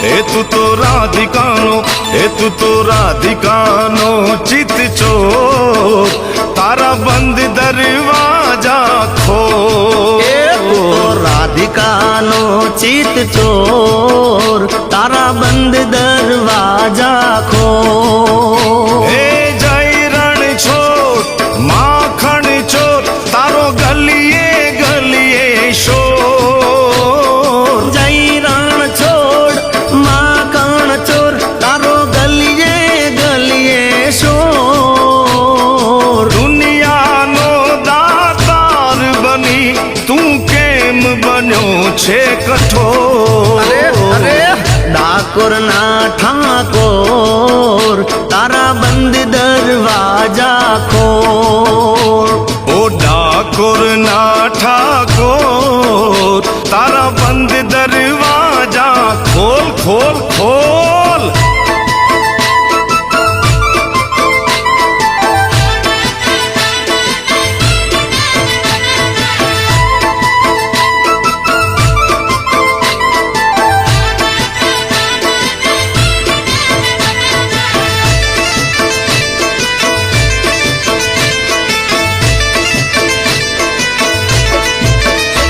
એ તું તો રાધિકાનો, એ તું તો રાધિકાનો ચિત ચોર, તારા બંધ દરવાજા ખોલ. એ તું તો રાધિકાનો ચિત ચોર, તારા બંધ દરવાજા ખોલ. એ જય રણ છોડ માખણ ચોર, તારો ગલીએ ગલીએ શોર. જય રણ છોડ માખણ ચોર, તારો ગલીએ ગલીએ શોર. દુનિયાનો દાતાર બની તું કેમ બન્યો છે કઠોર. અરે અરે ડાકોર ના ઠાકોર, તારા બંધ દરવાજા ખોલ. ઓ ડાકોર ના ઠાકોર, તારા બંધ દરવાજા ખોલ ખોલ ખોલ.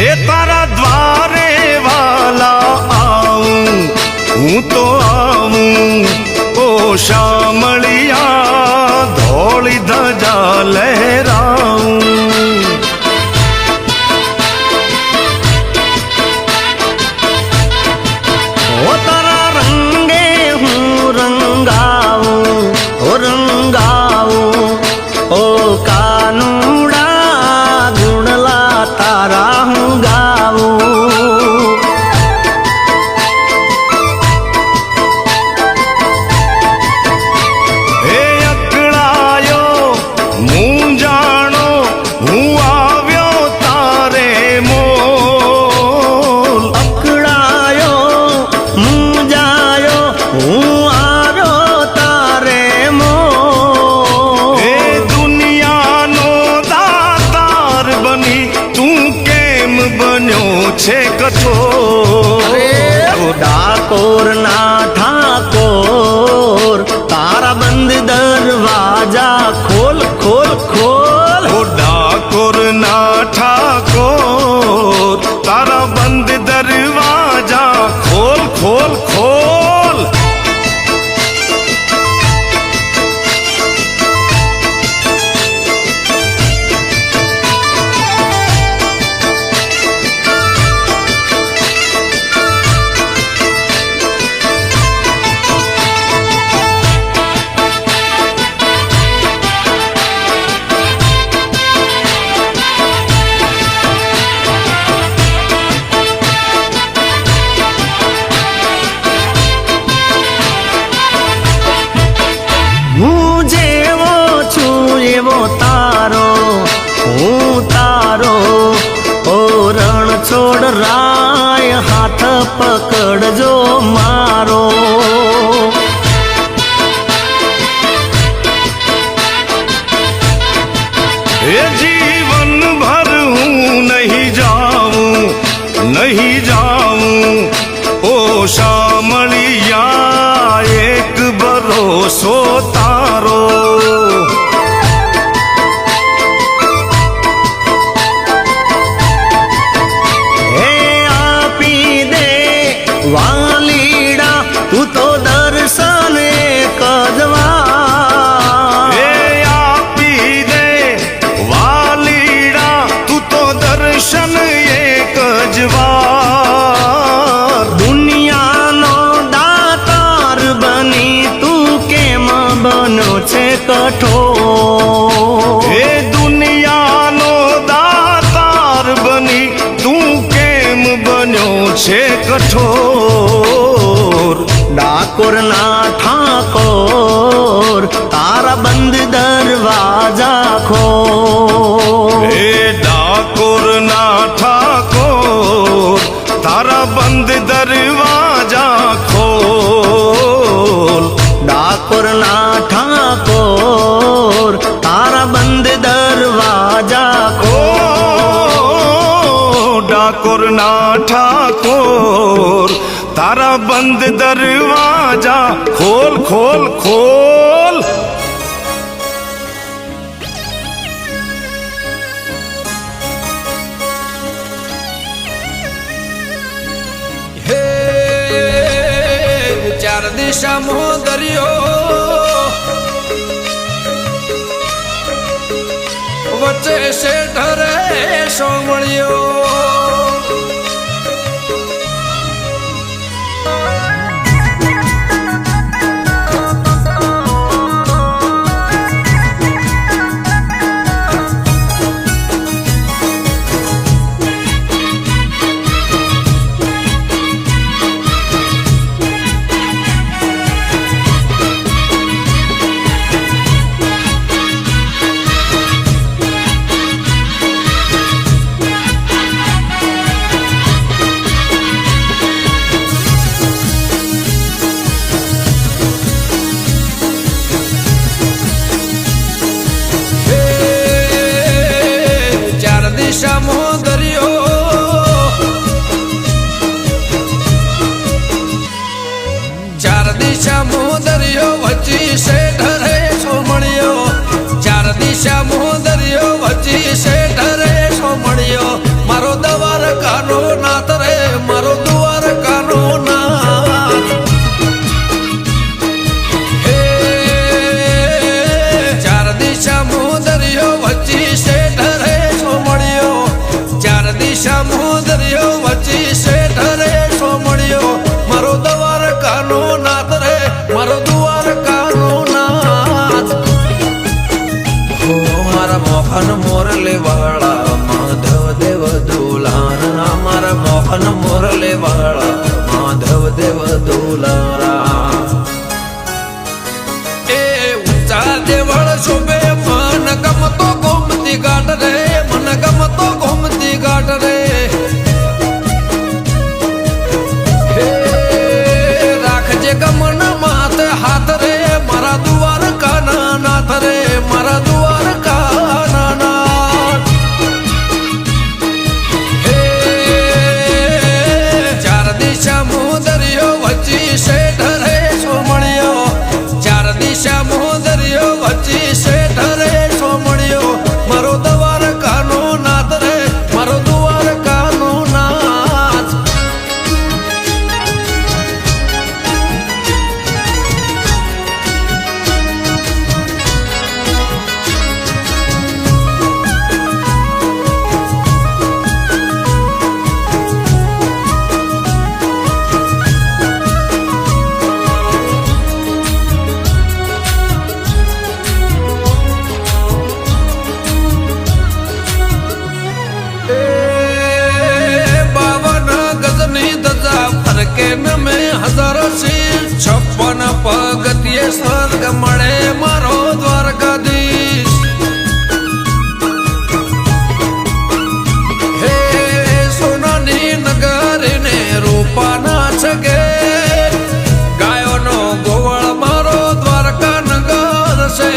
એ તારા દ્વારે વાલા આવું, હું તો આવું. ઓ શામળિયા ધોળી ધજા લહેરાવું. ઓ તારા રંગે હું રંગાવું, ઓ રંગાવું. ઓ કાનુડા ગુણલા તારા હું ગાવું. હે અકળાયો મૂંઝાણો, હું આવ્યો તારે મોલ. અકળાયો મૂંઝાયો, હું આવ્યો તારે મોલ. એ દુનિયાનો દાતાર બની તું કેમ બન્યો છે કઠોર. ડાકોર ના ઠાકોર, તારા બંધ દરવાજા ખોલ ખોલ ખોલ. ઓ ડાકોર ના ઠાકોર, તારા બંધ દરવાજા ખોલ ખોલ ખોલ. હું જેવો છું એવો તારો, હું તારો. ઓ રણ છોડ રાય હાથ પકડજો મારો. એ જીવન ભર હું નહીં જાઉં, નહીં જાઉં. ઓ શામળિયા એક ભરોસો તારો. હે આપી દે વાલીડા, તું તો દર્શન એક જ વાર. એ આપી દે વાલીડા, તું તો દર્શન એક જ વાર. દુનિયાનો દાતાર બની તું કેમ બનો છે કઠોર. એ દુનિયાનો દાતાર બની તું કેમ બન્યો છે કઠોર. ડાકોર ના ઠાકોર, તારા બંધ દરવાજા ખોલ. એ ડાકોર ના ઠાકોર, તારા બંધ દરવાજા ખોલ. ડાકોર ના ઠાકોર, તારા બંધ દરવાજા ખોલ. ડાકોર ના ઠાકોર, તારા બંધ દરવાજા ખોલ ખોલ ખોલ. હે ચાર દિશામાં દરિયો વચ્ચે શેઠ રે સોમળિયો. દિશામાં દરિયો ચાર દિશામાં દરિયો વચ્ચી શેઠ રે સોમળિયો. ચાર દિશામાં દરિયો વચ્ચી શેઠ રે સોમળિયો. મારો દ્વારકાનો નાથ રે મારો દ્વારકાનો નાથ. હે ચાર દિશામાં દરિયો વચ્ચી શેઠ રે સોમળિયો. ચાર દિશામાં દરિયો વચ્ચી શેઠ રે સોમળિયો. મારો દ્વારકાનો નાથ રે મારો દ્વારકાનો નાથ. ઓ મારા મોહન મોરલે વાળા માધવ દેવ દુલારા. મારા મોહન મોરલે વાળા માધવ દેવ દુલારા. એ ઊંચા દેવળ શોભે મન ગમતો ગોમતી ઘાટ રે મન ગમતો ગોમતી ઘાટ રે. હે રાખજે ગમન માથે હાથ રે મારા દ્વારકાના નાથ રે મારા દ્વારકાના નાથ. હે ચાર દિશામાં દરિયો વચ્ચી શેઠ રે સોમળિયો. ચાર દિશામાં દરિયો વચ્ચી શેઠ રે સોમળિયો. મારો દ્વારકાનો નાથ રે મારો દ્વારકાનો નાથ. ફરકે નમે હજારો શીર 56 પગથિયે સ્વર્ગ મળે મારો દ્વારકાધીશ. હે સોનાની નગરીને રૂપાના છગે ગાયોનો ગોવળ મારો દ્વારકા નગર છે.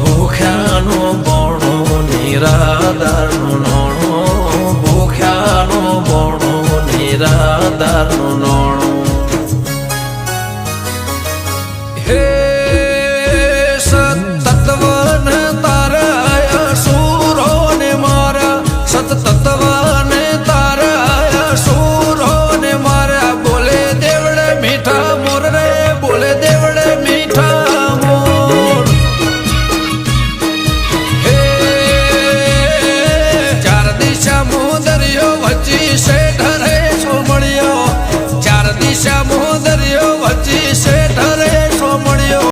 ભૂખ્યાનો બોણો નિરાધારનો નોણો ભૂખ્યાનો બોણો નિરાધારનો નોણો. હે